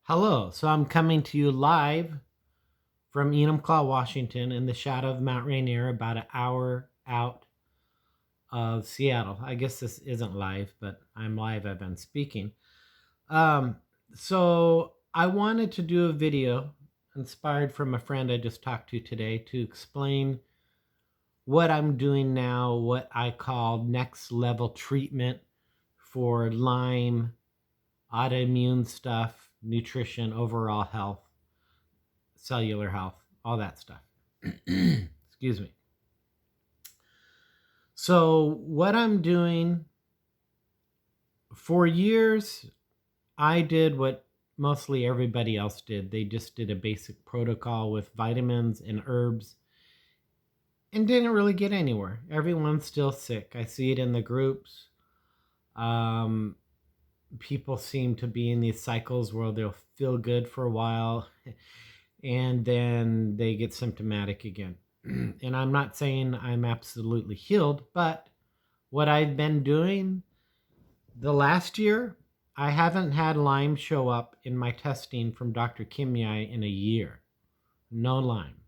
Hello. So I'm coming to you live from Enumclaw, Washington, in the shadow of Mount Rainier, about an hour out of Seattle. I guess this isn't live, but I'm live. I've been speaking. Um, so I wanted to do a video inspired from a friend I just talked to today to explain what I'm doing now, what I call next level treatment for Lyme, autoimmune stuff, nutrition, overall health, cellular health, all that stuff. Excuse me. So, what I'm doing for years, I did what mostly everybody else did. They just did a basic protocol with vitamins and herbs and didn't really get anywhere. Everyone's still sick. I see it in the groups. Um, People seem to be in these cycles where they'll feel good for a while and then they get symptomatic again. And I'm not saying I'm absolutely healed, but what I've been doing the last year, I haven't had Lyme show up in my testing from Dr. Kimyai in a year. No Lyme.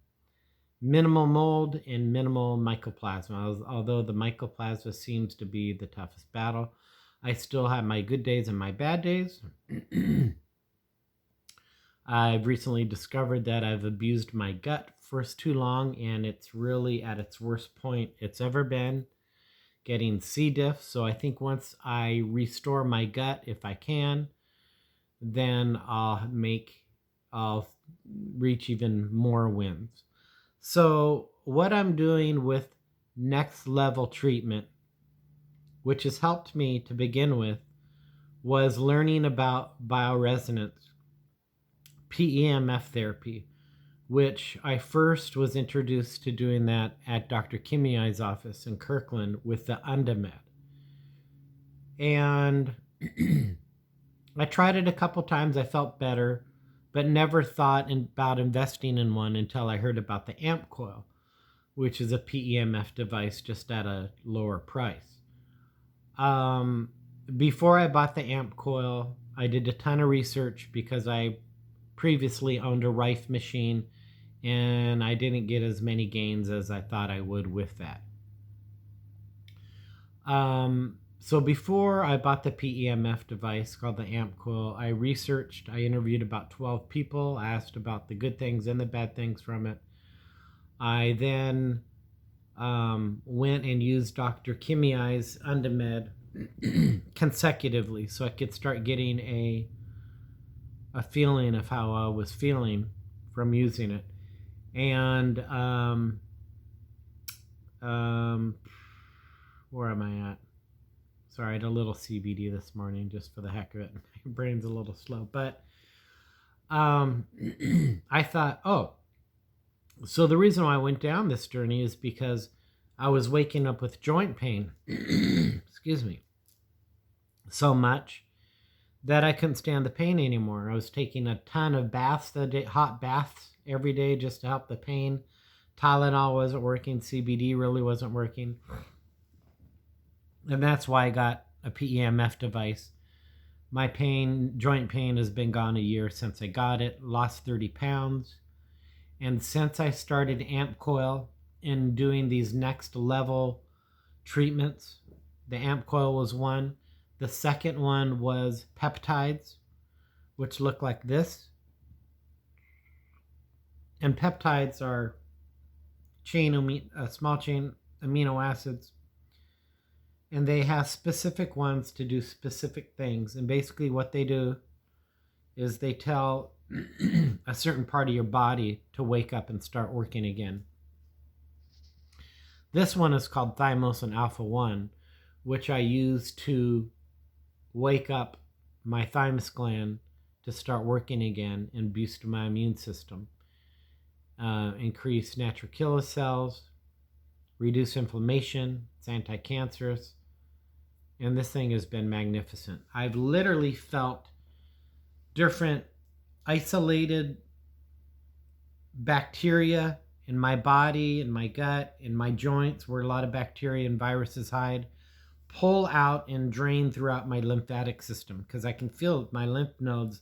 Minimal mold and minimal mycoplasma. Although the mycoplasma seems to be the toughest battle, I still have my good days and my bad days. I've recently discovered that I've abused my gut for too long, and it's really at its worst point it's ever been, getting C. diff. So I think once I restore my gut, if I can, then I'll reach even more wins. So what I'm doing with next level treatment, which has helped me to begin with, was learning about bioresonance, PEMF therapy, which I first was introduced to doing that at Dr. Kimyai's office in Kirkland with the Undamed. And I tried it a couple times. I felt better, but never thought about investing in one until I heard about the ampcoil, which is a PEMF device just at a lower price. Before I bought the ampcoil, I did a ton of research because I previously owned a Rife machine and I didn't get as many gains as I thought I would with that. So before I bought the PEMF device called the ampcoil, I researched, I interviewed about 12 people, asked about the good things and the bad things from it. I then went and used Dr. Kimyai's Undamed consecutively so I could start getting a feeling of how I was feeling from using it. And where am I at? Sorry, I had a little CBD this morning just for the heck of it. My brain's a little slow. But I thought, so the reason why I went down this journey is because I was waking up with joint pain, excuse me, so much that I couldn't stand the pain anymore. I was taking a ton of baths a day, hot baths every day just to help the pain. Tylenol wasn't working. CBD really wasn't working. And that's why I got a PEMF device. My joint pain has been gone a year since I got it, lost 30 pounds. And since I started ampcoil and doing these next level treatments, the ampcoil was one. The second one was peptides, which look like this. And peptides are small chain amino acids. And they have specific ones to do specific things. And basically what they do is they tell a certain part of your body to wake up and start working again. This one is called thymosin alpha 1, which I use to wake up my thymus gland to start working again and boost my immune system, increase natural killer cells, reduce inflammation. It's anti-cancerous, and this thing has been magnificent. I've literally felt different isolated bacteria in my body, in my gut, in my joints where a lot of bacteria and viruses hide, pull out and drain throughout my lymphatic system, because I can feel my lymph nodes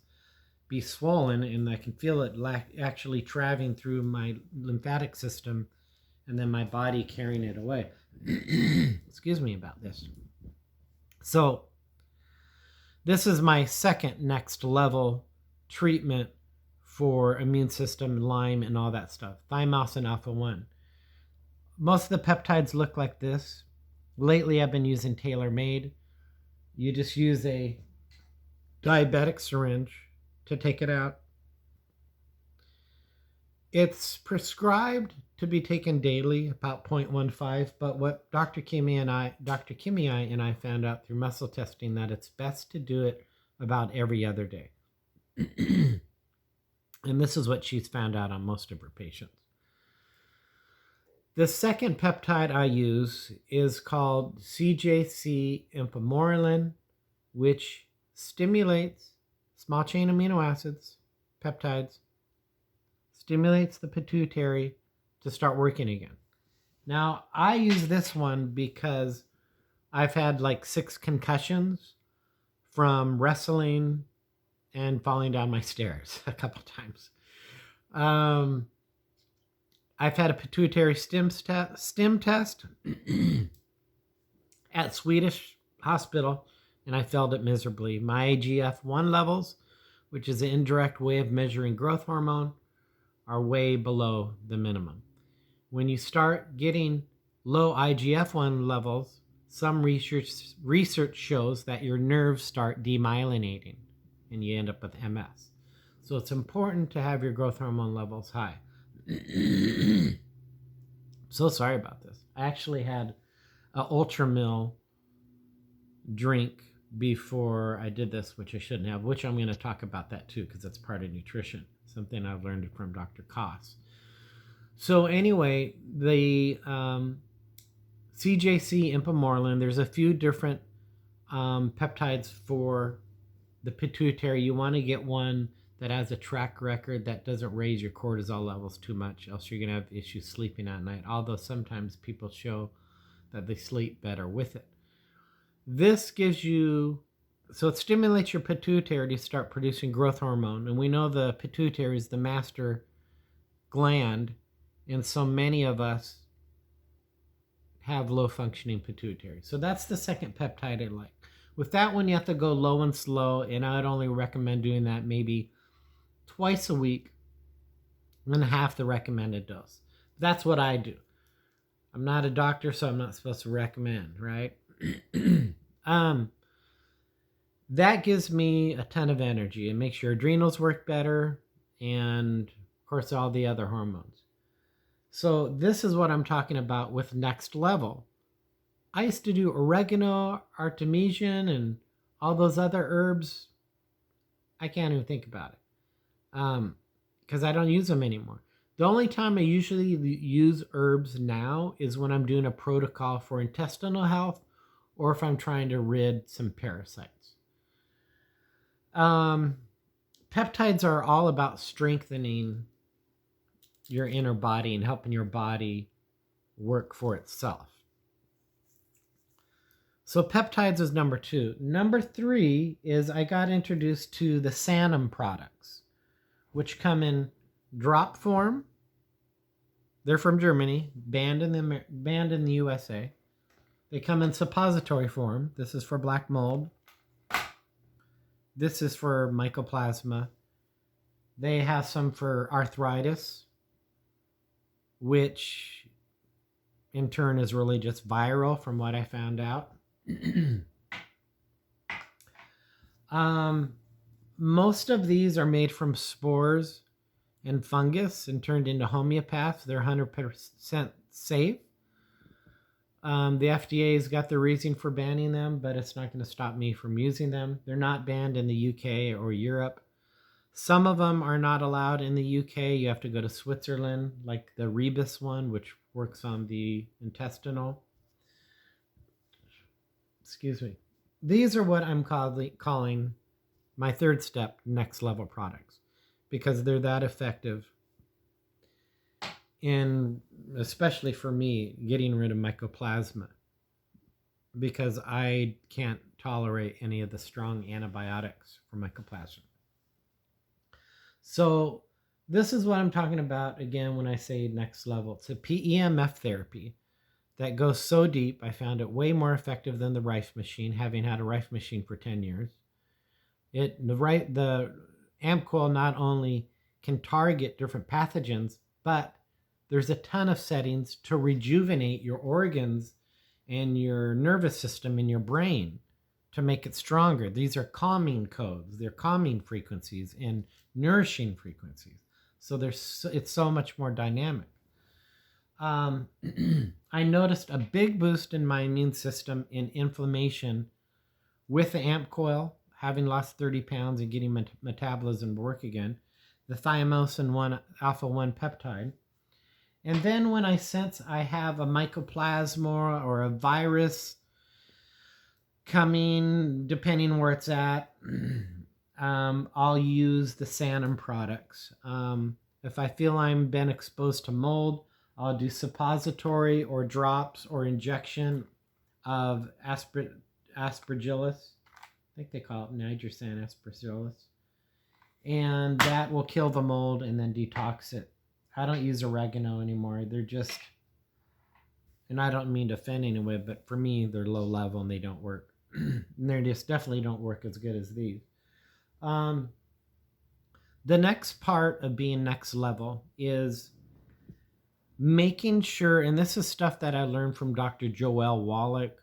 be swollen, and I can feel it actually traveling through my lymphatic system and then my body carrying it away. Excuse me about this. So this is my second next level treatment for immune system, Lyme, and all that stuff. Thymos and alpha-1. Most of the peptides look like this. Lately, I've been using tailor-made. You just use a diabetic syringe to take it out. It's prescribed to be taken daily, about 0.15, but what Dr. Kimmy and I found out through muscle testing that it's best to do it about every other day. And this is what she's found out on most of her patients. The second peptide I use is called CJC impamorelin, which stimulates small chain amino acids, peptides, stimulates the pituitary to start working again. Now, I use this one because I've had like 6 concussions from wrestling and falling down my stairs a couple times. I've had a pituitary stim test at Swedish hospital, and I failed it miserably. My IGF-1 levels, which is an indirect way of measuring growth hormone, are way below the minimum. When you start getting low IGF-1 levels, some research shows that your nerves start demyelinating and you end up with MS. So it's important to have your growth hormone levels high. So sorry about this. I actually had an Ultramil drink before I did this, which I shouldn't have, which I'm going to talk about that too, because that's part of nutrition, something I've learned from Dr. Koss. So anyway, the CJC impamorelin, there's a few different peptides for the pituitary. You want to get one that has a track record that doesn't raise your cortisol levels too much, else you're going to have issues sleeping at night, although sometimes people show that they sleep better with it. This gives you, so it stimulates your pituitary to start producing growth hormone, and we know the pituitary is the master gland, and so many of us have low functioning pituitary. So that's the second peptide I like. With that one, you have to go low and slow, and I'd only recommend doing that maybe twice a week and half the recommended dose. That's what I do. I'm not a doctor, so I'm not supposed to recommend, right? That gives me a ton of energy. It makes your adrenals work better, and of course all the other hormones. So this is what I'm talking about with next level. I used to do oregano, artemisian, and all those other herbs. I can't even think about it because I don't use them anymore. The only time I usually use herbs now is when I'm doing a protocol for intestinal health or if I'm trying to rid some parasites. Peptides are all about strengthening your inner body and helping your body work for itself. So peptides is number 2. Number 3 is I got introduced to the Sanum products, which come in drop form. They're from Germany, banned in the USA. They come in suppository form. This is for black mold. This is for mycoplasma. They have some for arthritis, which in turn is really just viral from what I found out. Most of these are made from spores and fungus and turned into homeopaths. They're 100% safe. The FDA's got the reason for banning them, but it's not going to stop me from using them. They're not banned in the UK or Europe. Some of them are not allowed in the UK. You have to go to Switzerland, like the Rebus one, which works on the intestinal. Excuse me. These are what I'm calling my third step next level products, because they're that effective in, especially for me, getting rid of mycoplasma, because I can't tolerate any of the strong antibiotics for mycoplasma. So this is what I'm talking about again when I say next level. It's a PEMF therapy that goes so deep. I found it way more effective than the Rife machine, having had a Rife machine for 10 years. The ampcoil not only can target different pathogens, but there's a ton of settings to rejuvenate your organs and your nervous system in your brain to make it stronger. These are calming codes, they're calming frequencies and nourishing frequencies. So it's so much more dynamic. I noticed a big boost in my immune system in inflammation with the ampcoil, having lost 30 pounds and getting metabolism to work again, the thiamosin 1 alpha 1 peptide. And then when I sense I have a mycoplasma or a virus coming, depending where it's at, I'll use the Sanum products. If I feel I'm been exposed to mold, I'll do suppository or drops or injection of aspergillus. I think they call it nitrosan aspergillus. And that will kill the mold and then detox it. I don't use oregano anymore. They're just, and I don't mean to offend anyone, but for me, they're low level and they don't work. And they just definitely don't work as good as these. The next part of being next level is making sure, and this is stuff that I learned from Dr. Joel Wallach,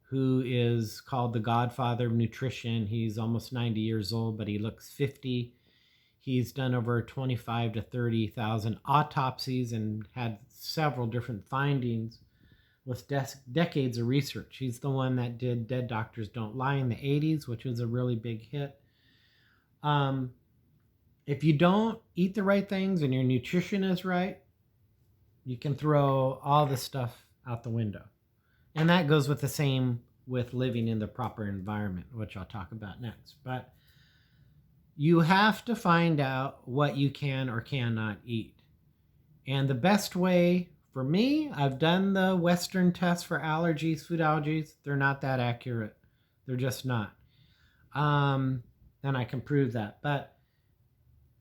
who is called the godfather of nutrition. He's almost 90 years old, but he looks 50. He's done over 25 to 30,000 autopsies and had several different findings with decades of research. He's the one that did Dead Doctors Don't Lie in the 80s, which was a really big hit. If you don't eat the right things and your nutrition is right, you can throw all this stuff out the window. And that goes with the same with living in the proper environment, which I'll talk about next. But you have to find out what you can or cannot eat. And the best way for me, I've done the Western tests for allergies, food allergies. They're not that accurate. They're just not. And I can prove that. But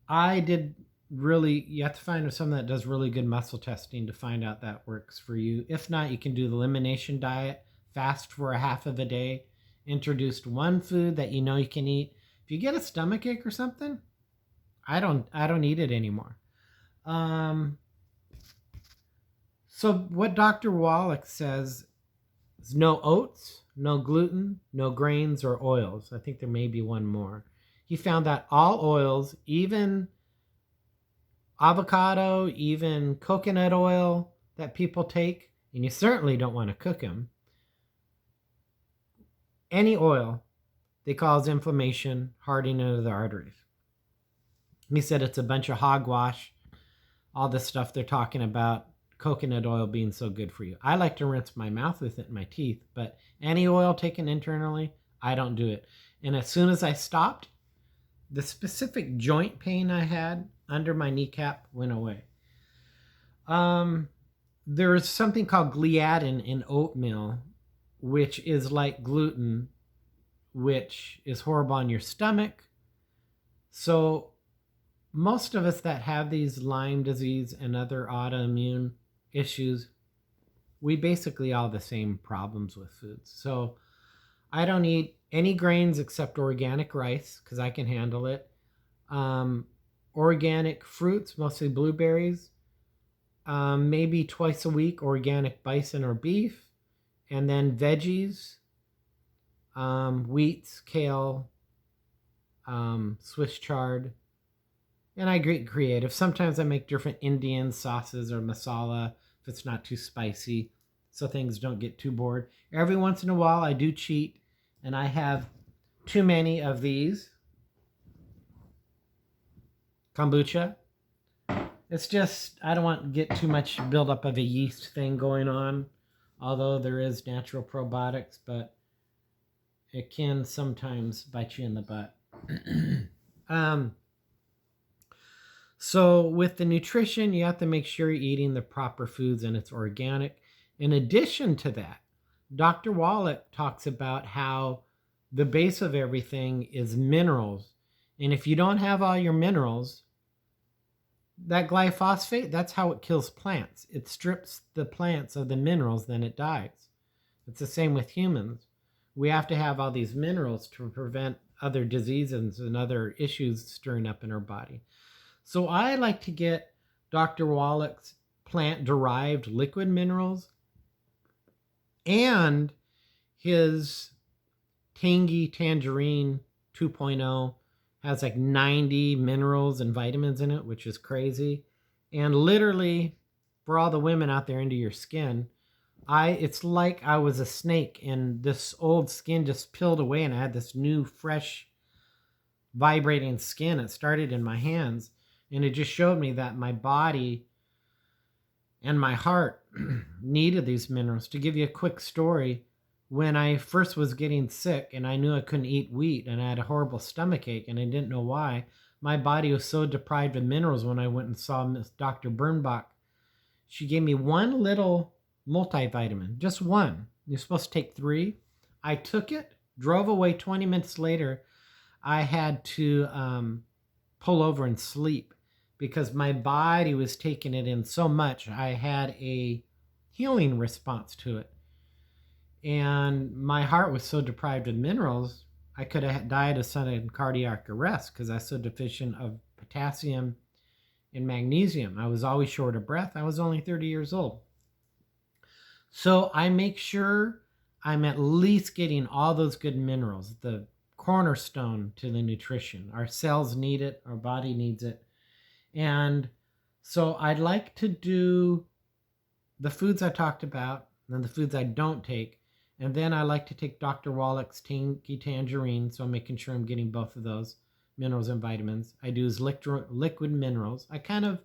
you have to find someone that does really good muscle testing to find out that works for you. If not, you can do the elimination diet, fast for a half of a day, introduce one food that you know you can eat. If you get a stomachache or something, I don't eat it anymore. So what Dr. Wallach says is no oats, no gluten, no grains or oils. I think there may be one more. He found that all oils, even avocado, even coconut oil that people take, and you certainly don't want to cook them, any oil, they cause inflammation, hardening of the arteries. He said it's a bunch of hogwash, all this stuff they're talking about, coconut oil being so good for you. I like to rinse my mouth with it in my teeth, but any oil taken internally, I don't do it. And as soon as I stopped, the specific joint pain I had under my kneecap went away. There is something called gliadin in oatmeal, which is like gluten, which is horrible on your stomach. So most of us that have these Lyme disease and other autoimmune issues, we basically all have the same problems with foods. So I don't eat any grains except organic rice because I can handle it. Organic fruits, mostly blueberries. Maybe twice a week, organic bison or beef. And then veggies, wheats, kale, Swiss chard. And I get creative. Sometimes I make different Indian sauces or masala if it's not too spicy, so things don't get too bored. Every once in a while I do cheat, and I have too many of these. Kombucha. It's just, I don't want to get too much buildup of a yeast thing going on, although there is natural probiotics, but it can sometimes bite you in the butt. So with the nutrition, you have to make sure you're eating the proper foods and it's organic. In addition to that, Dr. Wallach talks about how the base of everything is minerals. And if you don't have all your minerals, That glyphosate, that's how it kills plants. It strips the plants of the minerals, then it dies. It's the same with humans. We have to have all these minerals to prevent other diseases and other issues stirring up in our body. So I like to get Dr. Wallach's plant-derived liquid minerals and his Tangy Tangerine 2.0 has like 90 minerals and vitamins in it, which is crazy. And literally, for all the women out there into your skin, it's like I was a snake and this old skin just peeled away and I had this new, fresh, vibrating skin. It started in my hands and it just showed me that my body and my heart needed these minerals. To give you a quick story, when I first was getting sick and I knew I couldn't eat wheat and I had a horrible stomach ache and I didn't know why, my body was so deprived of minerals. When I went and saw Miss Dr. Birnbach, she gave me one little multivitamin, just one. You're supposed to take 3. I took it, drove away. 20 minutes later, I had to pull over and sleep because my body was taking it in so much. I had a healing response to it. And my heart was so deprived of minerals, I could have died of sudden cardiac arrest because I was so deficient of potassium and magnesium. I was always short of breath. I was only 30 years old. So I make sure I'm at least getting all those good minerals, the cornerstone to the nutrition. Our cells need it. Our body needs it. And so I'd like to do the foods I talked about and the foods I don't take. And then I like to take Dr. Wallach's Tangy Tangerine, so I'm making sure I'm getting both of those minerals and vitamins. I do his liquid minerals. I kind of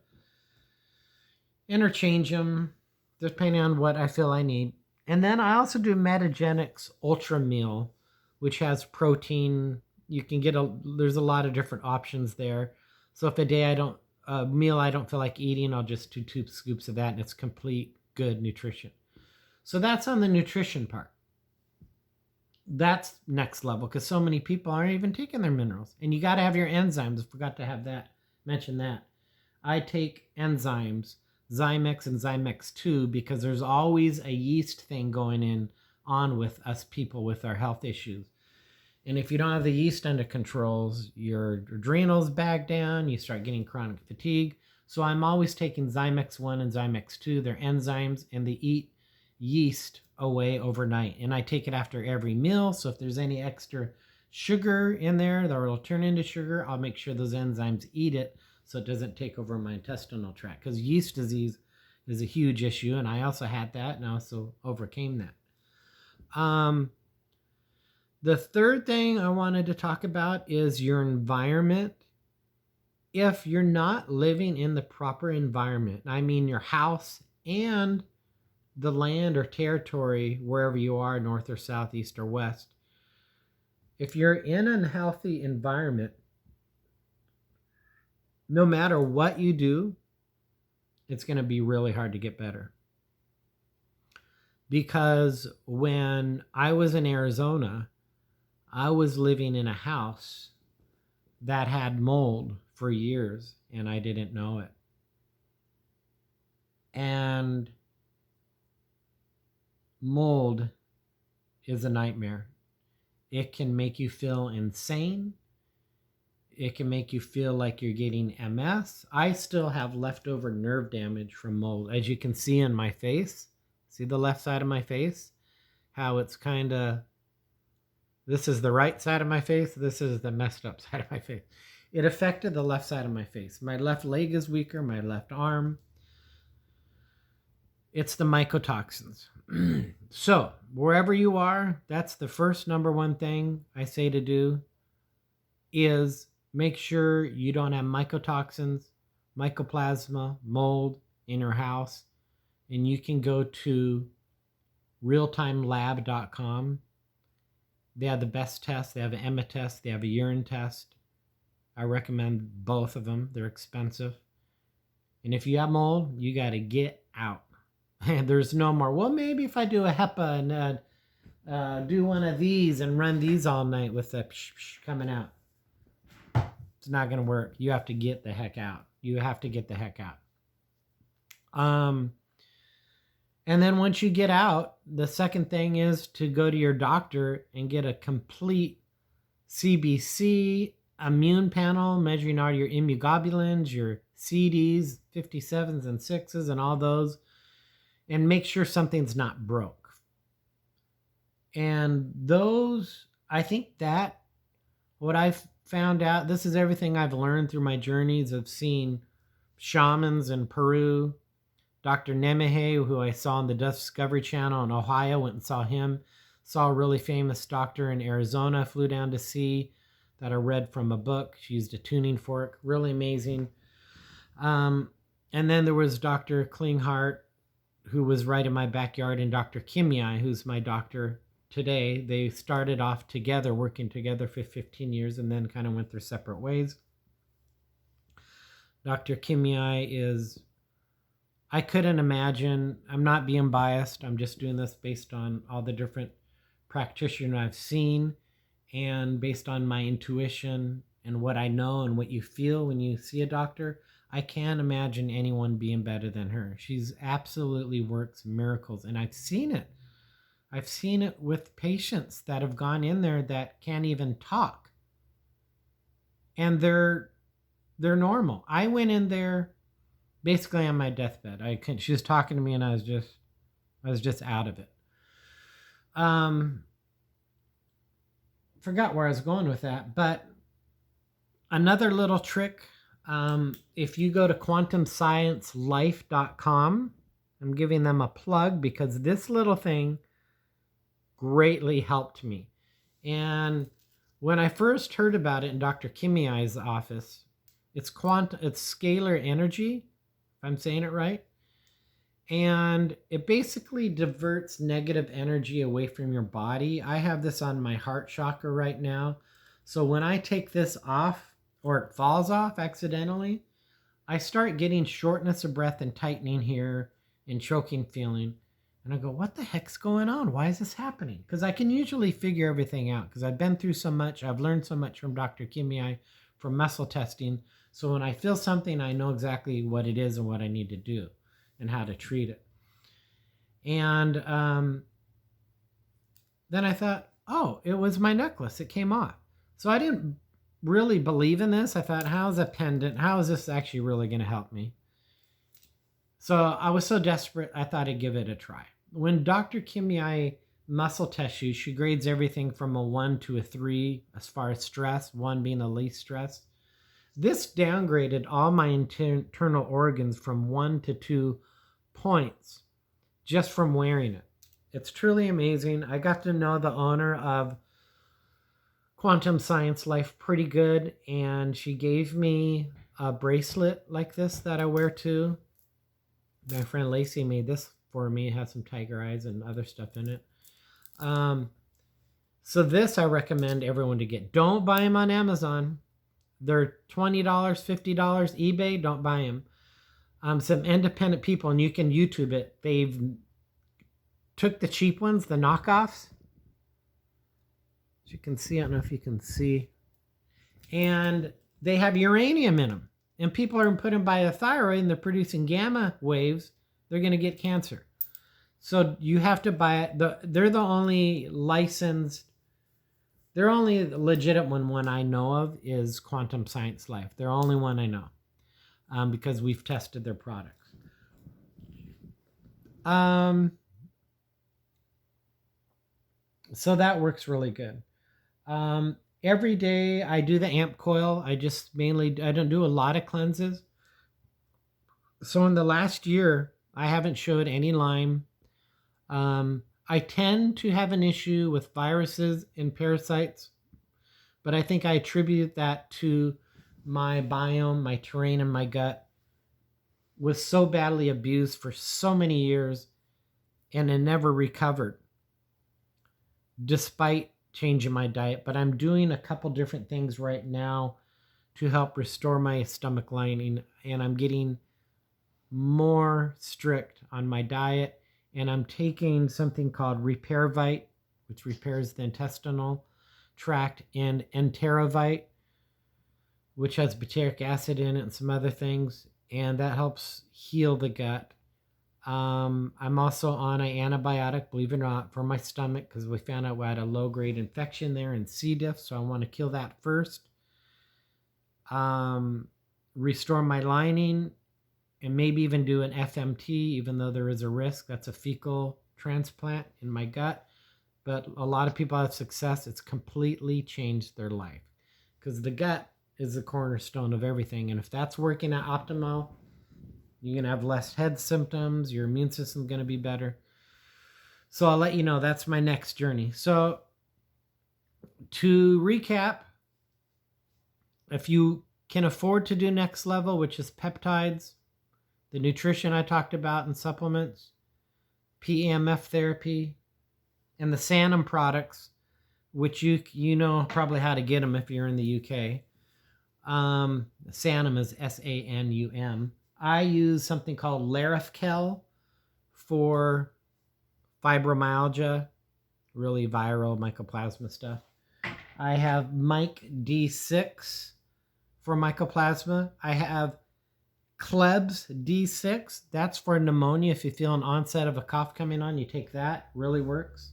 interchange them depending on what I feel I need. And then I also do Metagenics Ultra Meal, which has protein. You can get there's a lot of different options there. So if a meal I don't feel like eating, I'll just do 2 scoops of that and it's complete good nutrition. So that's on the nutrition part. That's next level because so many people aren't even taking their minerals. And you got to have your enzymes. I forgot to mention that. I take enzymes, Zymex and Zymex 2, because there's always a yeast thing going on with us people with our health issues. And if you don't have the yeast under controls, your adrenals bag down, you start getting chronic fatigue. So I'm always taking Zymex 1 and Zymex 2. They're enzymes and they eat yeast away overnight. And I take it after every meal. So if there's any extra sugar in there that will turn into sugar, I'll make sure those enzymes eat it so it doesn't take over my intestinal tract. Because yeast disease is a huge issue. And I also had that and I also overcame that. The third thing I wanted to talk about is your environment. If you're not living in the proper environment, I mean your house and the land or territory, wherever you are, north or south, east or west, if you're in an unhealthy environment, no matter what you do, it's going to be really hard to get better. Because when I was in Arizona, I was living in a house that had mold for years and I didn't know it. And mold is a nightmare. It can make you feel insane. It can make you feel like you're getting MS. I still have leftover nerve damage from mold. As you can see in my face, see the left side of my face? How it's kind of, this is the right side of my face. This is the messed up side of my face. It affected the left side of my face. My left leg is weaker, my left arm. It's the mycotoxins. So wherever you are, that's the first number one thing I say to do is make sure you don't have mycotoxins, mycoplasma, mold in your house. And you can go to realtimelab.com. They have the best tests. They have an EMA test. They have a urine test. I recommend both of them. They're expensive. And if you have mold, you got to get out. And there's no more, well, maybe if I do a HEPA and do one of these and run these all night with the coming out. It's not going to work. You have to get the heck out. You have to get the heck out. And then once you get out, the second thing is to go to your doctor and get a complete CBC immune panel measuring all your immunoglobulins, your CDs, 57s and 6s, and all those, and make sure something's not broke. And those, I think that what I've found out, this is everything I've learned through my journeys of seeing shamans in Peru. Dr. Nemehe, who I saw on the Discovery Channel in Ohio, went and saw him. Saw a really famous doctor in Arizona, flew down to see, that I read from a book. She used a tuning fork, really amazing. And then there was Dr. Klinghardt, who was right in my backyard, and Dr. Kimyai, who's my doctor today. They started off together, working together for 15 years, and then kind of went their separate ways. Dr. Kimyai is, I couldn't imagine, I'm not being biased, I'm just doing this based on all the different practitioners I've seen and based on my intuition and what I know and what you feel when you see a doctor. I can't imagine anyone being better than her. She's absolutely works miracles, and I've seen it. I've seen it with patients that have gone in there that can't even talk, and they're normal. I went in there basically on my deathbed. She was talking to me, and I was just out of it. Forgot where I was going with that, but another little trick, if you go to quantumsciencelife.com, I'm giving them a plug because this little thing greatly helped me. And when I first heard about it in Dr. Kimiai's office, it's scalar energy, if I'm saying it right. And it basically diverts negative energy away from your body. I have this on my heart chakra right now. So when I take this off, or it falls off accidentally, I start getting shortness of breath and tightening here and choking feeling. And I go, what the heck's going on? Why is this happening? Because I can usually figure everything out because I've been through so much. I've learned so much from Dr. Kimiai from muscle testing. So when I feel something, I know exactly what it is and what I need to do and how to treat it. And then I thought, oh, it was my necklace. It came off. So I didn't really believe in this. I thought, how's a pendant? How is this actually really going to help me? So I was so desperate, I thought I'd give it a try. When Dr. Kimiai muscle tests you, she grades everything from a 1 to a 3 as far as stress, 1 being the least stress. This downgraded all my internal organs from 1 to 2 points just from wearing it. It's truly amazing. I got to know the owner of Quantum Science Life pretty good, and she gave me a bracelet like this that I wear too. My friend Lacey made this for me. It has some tiger eyes and other stuff in it. So this I recommend everyone to get. Don't buy them on Amazon. They're $20, $50 eBay. Don't buy them. Some independent people, and you can YouTube it. They've took the cheap ones, the knockoffs. As you can see, I don't know if you can see. And they have uranium in them. And people are putting by the thyroid and they're producing gamma waves. They're going to get cancer. So you have to buy it. They're the only licensed, they're only legitimate one I know of is Quantum Science Life. They're the only one I know because we've tested their products. So that works really good. Every day I do the ampcoil. I don't do a lot of cleanses. So in the last year, I haven't showed any Lyme. I tend to have an issue with viruses and parasites, but I think I attribute that to my biome, my terrain, and my gut was so badly abused for so many years and it never recovered despite changing my diet. But I'm doing a couple different things right now to help restore my stomach lining, and I'm getting more strict on my diet, and I'm taking something called RepairVite, which repairs the intestinal tract, and Enterovite, which has butyric acid in it and some other things, and that helps heal the gut. I'm also on an antibiotic, believe it or not, for my stomach because we found out we had a low-grade infection there in C. diff, so I want to kill that first. Restore my lining, and maybe even do an FMT, even though there is a risk. That's a fecal transplant in my gut. But a lot of people have success. It's completely changed their life because the gut is the cornerstone of everything. And if that's working at optimal, you're going to have less head symptoms. Your immune system's going to be better. So I'll let you know that's my next journey. So to recap, if you can afford to do next level, which is peptides, the nutrition I talked about and supplements, PEMF therapy, and the Sanum products, which you know probably how to get them if you're in the UK. Sanum is SANUM. I use something called Larifkel for fibromyalgia, really viral mycoplasma stuff. I have Mike D6 for mycoplasma. I have Klebs D6. That's for pneumonia. If you feel an onset of a cough coming on, you take that. Really works.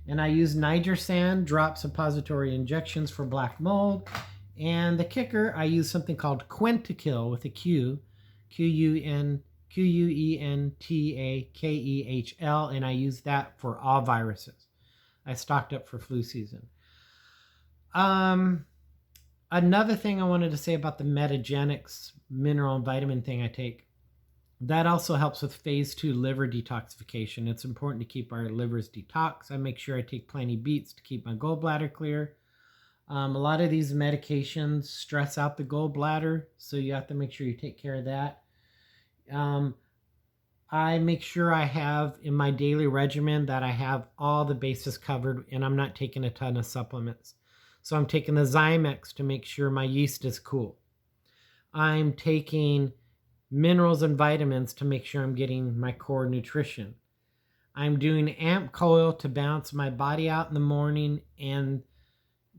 And I use Nigersan drop suppository injections for black mold. And the kicker, I use something called Quentakel with a Q, Quentakehl, and I use that for all viruses. I stocked up for flu season. Another thing I wanted to say about the Metagenics mineral and vitamin thing I take, that also helps with phase 2 liver detoxification. It's important to keep our livers detox. I make sure I take plenty beets to keep my gallbladder clear. A lot of these medications stress out the gallbladder, so you have to make sure you take care of that. I make sure I have in my daily regimen that I have all the bases covered, and I'm not taking a ton of supplements. So I'm taking the Zymex to make sure my yeast is cool. I'm taking minerals and vitamins to make sure I'm getting my core nutrition. I'm doing ampcoil to balance my body out in the morning and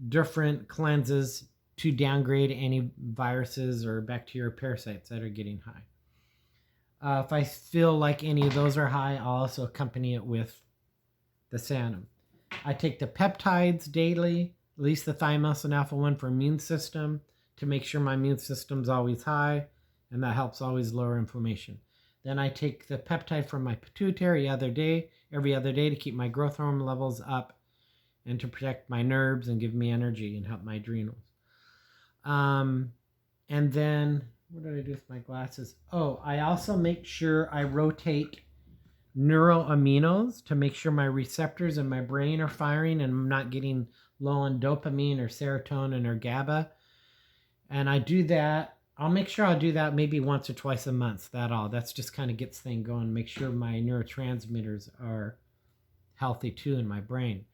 different cleanses to downgrade any viruses or bacteria or parasites that are getting high. If I feel like any of those are high, I'll also accompany it with the Sanum. I take the peptides daily, at least the thymosine alpha-1 for immune system, to make sure my immune system's always high, and that helps always lower inflammation. Then I take the peptide from my pituitary every other day to keep my growth hormone levels up and to protect my nerves and give me energy and help my adrenals. And then, what did I do with my glasses? Oh, I also make sure I rotate neuroaminos to make sure my receptors in my brain are firing and I'm not getting low on dopamine or serotonin or GABA. And I do that. I'll make sure I'll do that maybe once or twice a month. That's just kind of gets things going. Make sure my neurotransmitters are healthy too in my brain.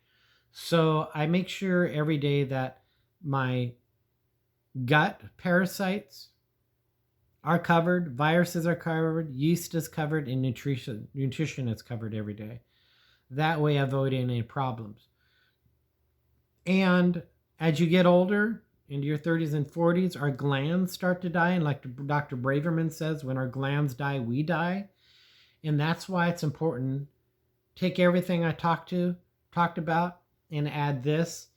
So I make sure every day that my gut parasites are covered, viruses are covered, yeast is covered, and nutrition is covered every day. That way I avoid any problems. And as you get older, into your 30s and 40s, our glands start to die. And like Dr. Braverman says, when our glands die, we die. And that's why it's important. Take everything I talked about and add this.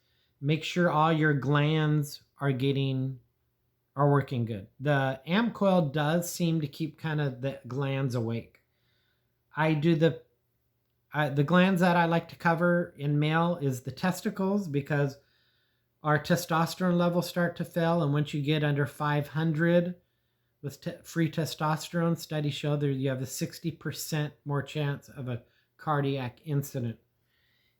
Make sure all your glands are working good. The ampcoil does seem to keep kind of the glands awake. I do the glands that I like to cover in male is the testicles, because our testosterone levels start to fail, and once you get under 500 with free testosterone, studies show that you have a 60% more chance of a cardiac incident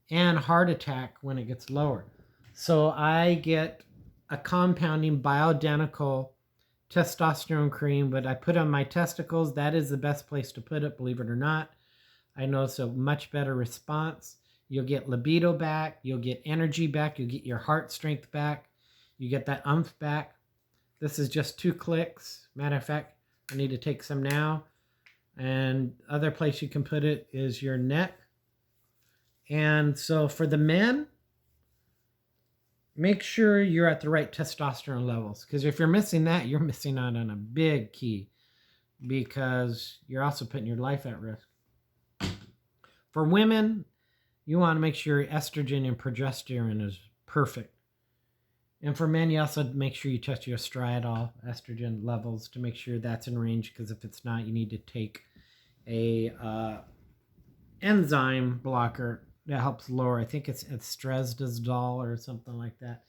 and heart attack when it gets lower. So I get a compounding bioidentical testosterone cream, but I put on my testicles. That is the best place to put it, believe it or not. I notice a much better response. You'll get libido back. You'll get energy back. You'll get your heart strength back. You get that umph back. This is just 2 clicks. Matter of fact, I need to take some now. And other place you can put it is your neck. And so for the men, make sure you're at the right testosterone levels, because if you're missing that, you're missing out on a big key, because you're also putting your life at risk. For women, you want to make sure estrogen and progesterone is perfect. And for men, you also make sure you test your estriadol estrogen levels to make sure that's in range, because if it's not, you need to take a enzyme blocker that helps lower. I think it's estradiol or something like that.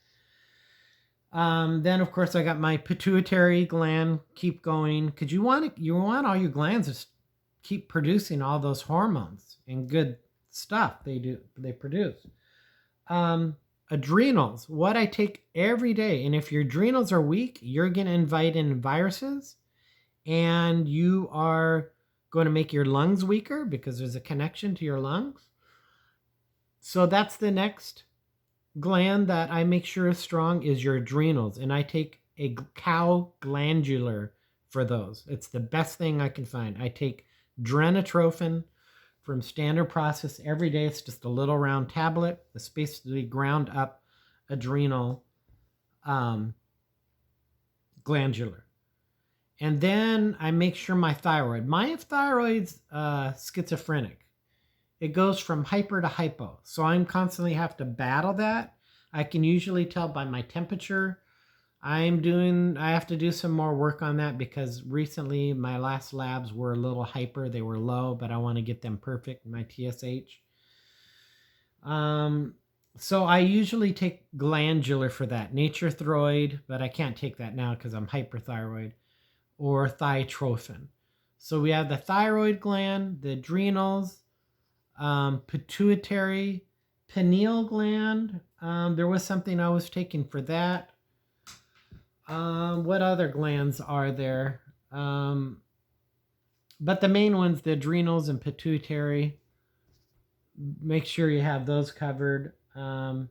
Then of course I got my pituitary gland keep going, because you want all your glands to keep producing all those hormones and good stuff they produce. Adrenals, what I take every day, and if your adrenals are weak, you're going to invite in viruses, and you are going to make your lungs weaker because there's a connection to your lungs. So that's the next gland that I make sure is strong, is your adrenals, and I take a cow glandular for those. It's the best thing I can find. I take drenatrophin from Standard Process every day. It's just a little round tablet. It's basically ground up adrenal glandular. And then I make sure my thyroid's schizophrenic. It goes from hyper to hypo. So I'm constantly have to battle that. I can usually tell by my temperature. I have to do some more work on that, because recently my last labs were a little hyper. They were low, but I want to get them perfect, my TSH. So I usually take glandular for that. Nature Throid, but I can't take that now because I'm hyperthyroid, or thiotrophine. So we have the thyroid gland, the adrenals, pituitary, pineal gland. There was something I was taking for that. What other glands are there? But the main ones, the adrenals and pituitary, make sure you have those covered. And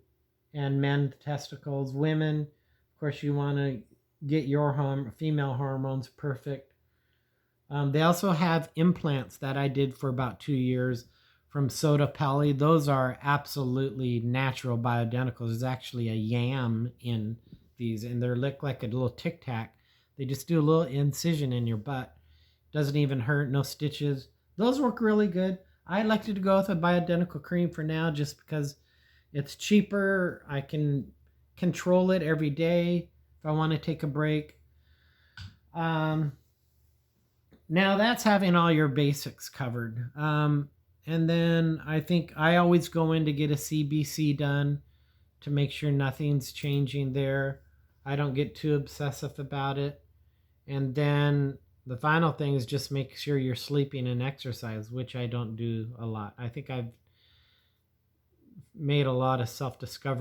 men, testicles. Women, of course, you want to get your female hormones perfect. They also have implants that I did for about 2 years from Soda Pelly. Those are absolutely natural bioidenticals. There's actually a yam in these, and they look like a little tic tac. They just do a little incision in your butt. Doesn't even hurt, no stitches. Those work really good. I like to go with a bioidentical cream for now, just because it's cheaper. I can control it every day if I want to take a break. Now that's having all your basics covered. And then I think I always go in to get a CBC done to make sure nothing's changing there. I don't get too obsessive about it. And then the final thing is just make sure you're sleeping and exercise, which I don't do a lot. I think I've made a lot of self-discovery